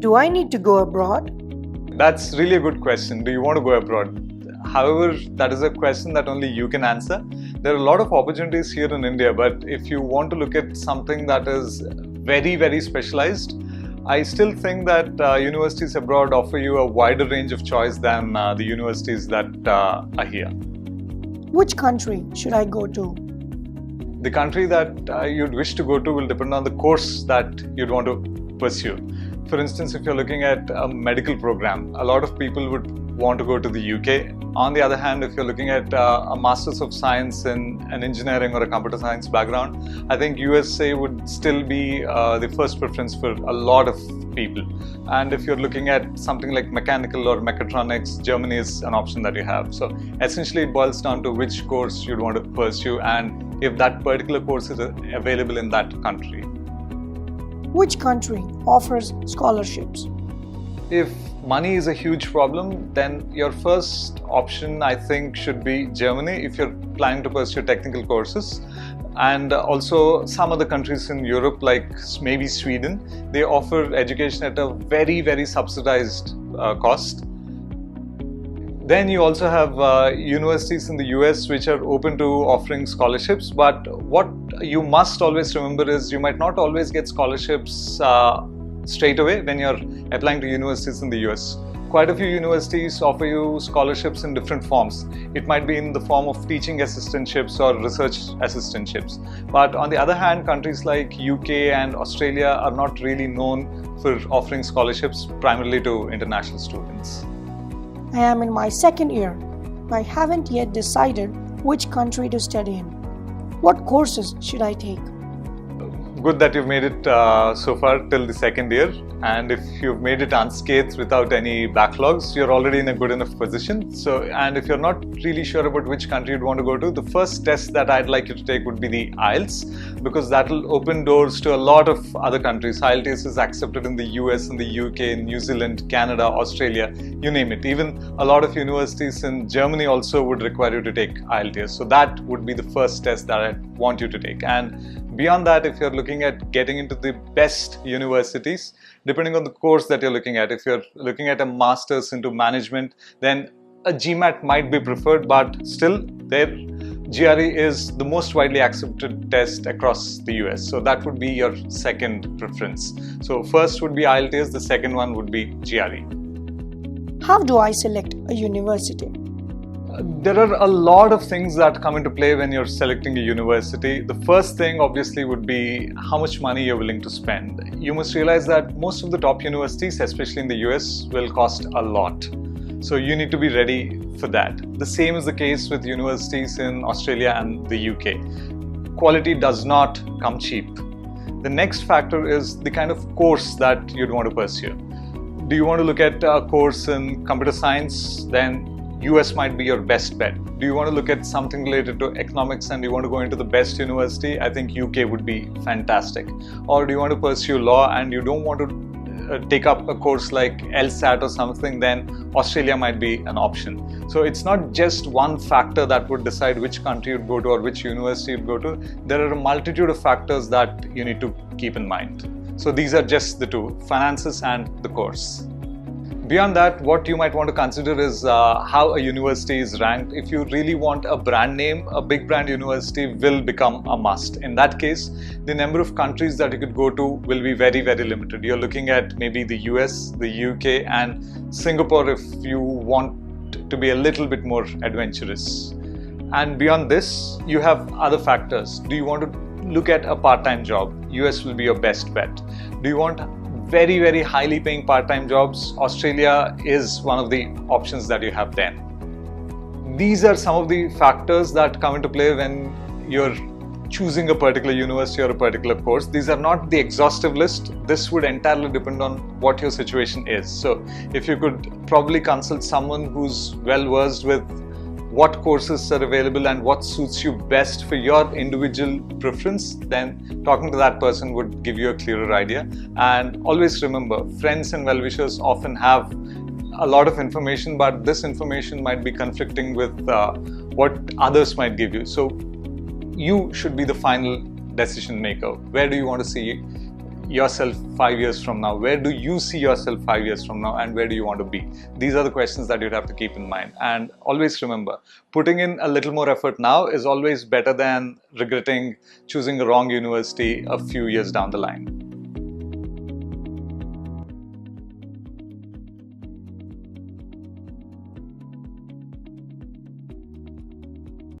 Do I need to go abroad? That's really a good question. Do you want to go abroad? However, that is a question that only you can answer. There are a lot of opportunities here in India, but if you want to look at something that is very, very specialized, I still think that universities abroad offer you a wider range of choice than the universities that are here. Which country should I go to? The country that you'd wish to go to will depend on the course that you'd want to pursue. For instance, if you're looking at a medical program, a lot of people would want to go to the UK. On the other hand, if you're looking at a Masters of Science in an engineering or a computer science background, I think USA would still be the first preference for a lot of people. And if you're looking at something like mechanical or mechatronics, Germany is an option that you have. So essentially it boils down to which course you'd want to pursue and if that particular course is available in that country. Which country offers scholarships? If money is a huge problem, then your first option, I think, should be Germany if you're planning to pursue technical courses. And also some other countries in Europe, like maybe Sweden, they offer education at a very, very subsidized cost. Then you also have universities in the US which are open to offering scholarships, but what you must always remember is you might not always get scholarships straight away when you're applying to universities in the US. Quite a few universities offer you scholarships in different forms. It might be in the form of teaching assistantships or research assistantships. But on the other hand, countries like UK and Australia are not really known for offering scholarships primarily to international students. I am in my second year. I haven't yet decided which country to study in. What courses should I take? Good that you've made it so far till the second year, and if you've made it unscathed without any backlogs, you're already in a good enough position. So, and if you're not really sure about which country you'd want to go to, the first test that I'd like you to take would be the IELTS, because that will open doors to a lot of other countries. IELTS is accepted in the US, in the UK, New Zealand, Canada, Australia, you name it. Even a lot of universities in Germany also would require you to take IELTS. So that would be the first test that I'd want you to take. And beyond that, if you're looking at getting into the best universities, depending on the course that you're looking at, if you're looking at a master's into management, then a GMAT might be preferred, but still their GRE is the most widely accepted test across the US. So that would be your second preference. So first would be IELTS, the second one would be GRE. How do I select a university? There are a lot of things that come into play when you're selecting a university. The first thing obviously would be how much money you're willing to spend. You must realize that most of the top universities, especially in the US, will cost a lot. So you need to be ready for that. The same is the case with universities in Australia and the UK. Quality does not come cheap. The next factor is the kind of course that you'd want to pursue. Do you want to look at a course in computer science? Then US might be your best bet. Do you want to look at something related to economics and you want to go into the best university? I think UK would be fantastic. Or do you want to pursue law and you don't want to take up a course like LSAT or something? Then Australia might be an option. So it's not just one factor that would decide which country you'd go to or which university you'd go to. There are a multitude of factors that you need to keep in mind. So these are just the two, finances and the course. Beyond that, what you might want to consider is how a university is ranked. If you really want a brand name, a big brand university will become a must. In that case, the number of countries that you could go to will be very, very limited. You're looking at maybe the US, the UK and Singapore if you want to be a little bit more adventurous. And beyond this, you have other factors. Do you want to look at a part-time job? US will be your best bet. Do you want very, very highly paying part-time jobs? Australia is one of the options that you have then. These are some of the factors that come into play when you're choosing a particular university or a particular course. These are not the exhaustive list. This would entirely depend on what your situation is. So if you could probably consult someone who's well versed with what courses are available and what suits you best for your individual preference, then talking to that person would give you a clearer idea. And always remember, friends and well-wishers often have a lot of information, but this information might be conflicting with what others might give you. So you should be the final decision maker. Where do you want to see yourself 5 years from now? Where do you see yourself 5 years from now, and where do you want to be? These are the questions that you'd have to keep in mind. And always remember, putting in a little more effort now is always better than regretting choosing a wrong university a few years down the line.